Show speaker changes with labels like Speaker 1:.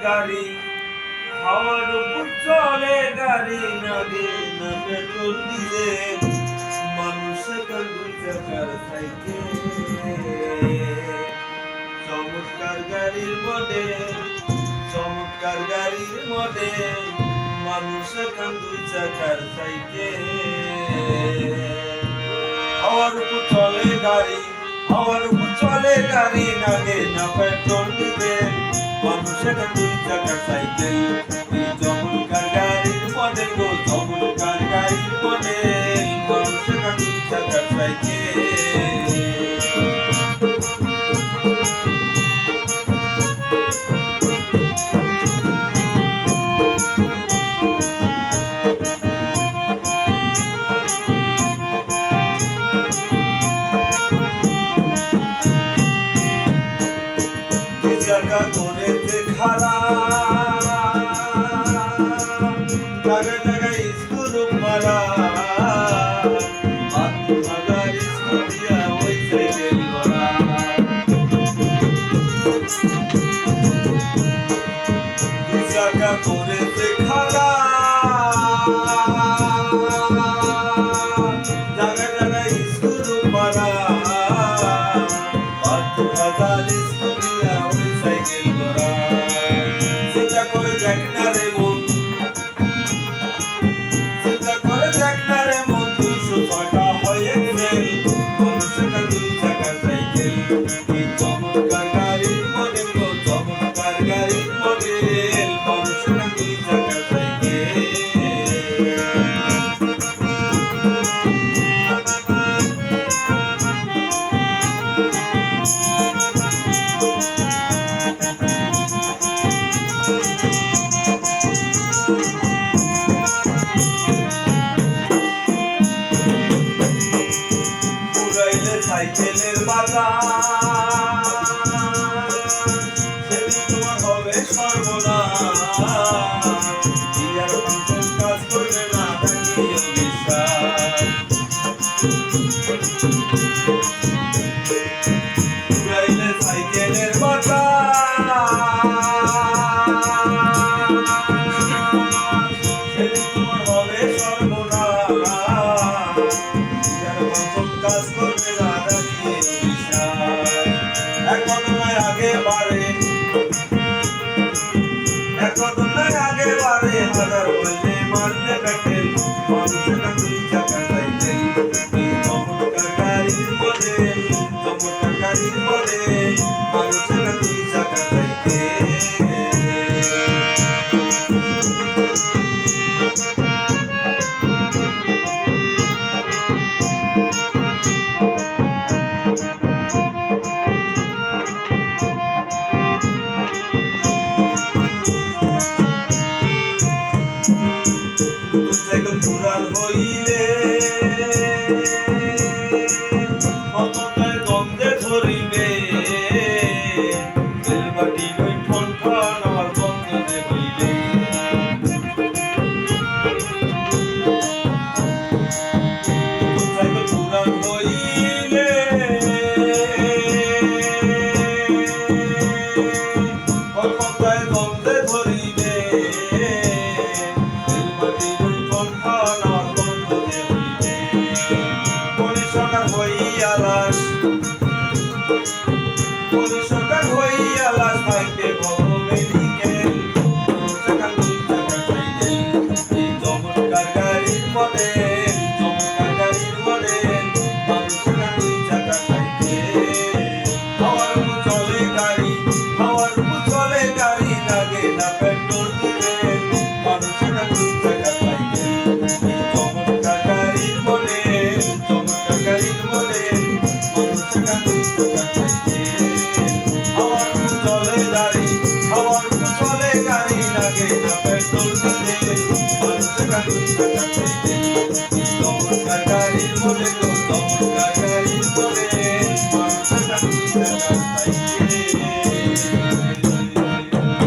Speaker 1: গাড়ি হাওয়ার উপর চলে গাড়ি নাগে না পেট্রোল ডিজেল মানুষ এখন দুই চাকার সাইকেল চমৎকার গাড়ির মডেল চমৎকার গাড়ির মডেল মানুষ এখন দুই চাকার সাইকেল হাওয়ার উপর চলে গাড়ি হাওয়ার উপর চলে গাড়ি নাগে না পেট্রোল ডিজেল মানুষ এখন দুই চাকার সাইকেল এই চমৎকার গাড়ির মডেল গো চমৎকার গাড়ির মডেল মানুষ এখন দুই চাকার সাইকেল জায়গা করেছে খারাপ জায়গা জায়গায় স্কুল মারা স্কুল দিয়া ওই সাইকেল করা জায়গা করেছে খারাপ জায়গা জায়গায় স্কুল মারা চমৎকার গাড়ির মডেল গো চমৎকার গাড়ির মডেল মানুষ না দুই চাকার সাইকেল পুরাইলে সাইকেলের বাজার সেদিন তোমার হবে সর্বনাশ ইয়ার ফাংশন কাজ করবে না থাকিও বিশ্বাস পুরাইলে সাইকেলের বাজার সেদিন তোমার হবে সর্বনাশ ইয়ার ফাংশন কাজ করবে না থাকিও বিশ্বাস এখন নয় আগে বাড়ে এখন নয় আগে বাড়ে হাজার বললে মারলে প্যাটেল মানুষ না দুই চাকা সাইকেল চমৎকার গাড়ির মডেল চমৎকার গাড়ির মডেল মানুষ না দুই চাকা সাইকেল পুরান হইলে কতটায় গন্ধে ধরিবে তেলবাটি ওই ঠন ঠন আমার গন্ধে হইলে পুরান হইলে কতটায় গন্ধে ধরিবে পরিষ্কার হইয়া লাশ ভাইকে বড় মেডিকেল সেখান দুই চাকার সাইকেল এই চমৎকার গাড়ির মডেল চমৎকার গাড়ির মডেল মানুষ সেখান দুই চাকার সাইকেল হাওয়ার উপর চলে গাড়ি হাওয়ার উপর চলে গাড়ি লাগে না পেট্রোল ডিজেল মানুষ সেখান দুই চাকার সাইকেল এই চমৎকার গাড়ির মডেল চমৎকার গাড়ির মডেল মানুষ সেখান দুই চাকার সাইকেল হাওয়ার উপর চলে গাড়ি হাওয়ার উপর চলে গাড়ি লাগে না পেট্রোল ডিজেল মানুষ সেখান দুই চাকার সাইকেল চমৎকার গাড়ির মডেল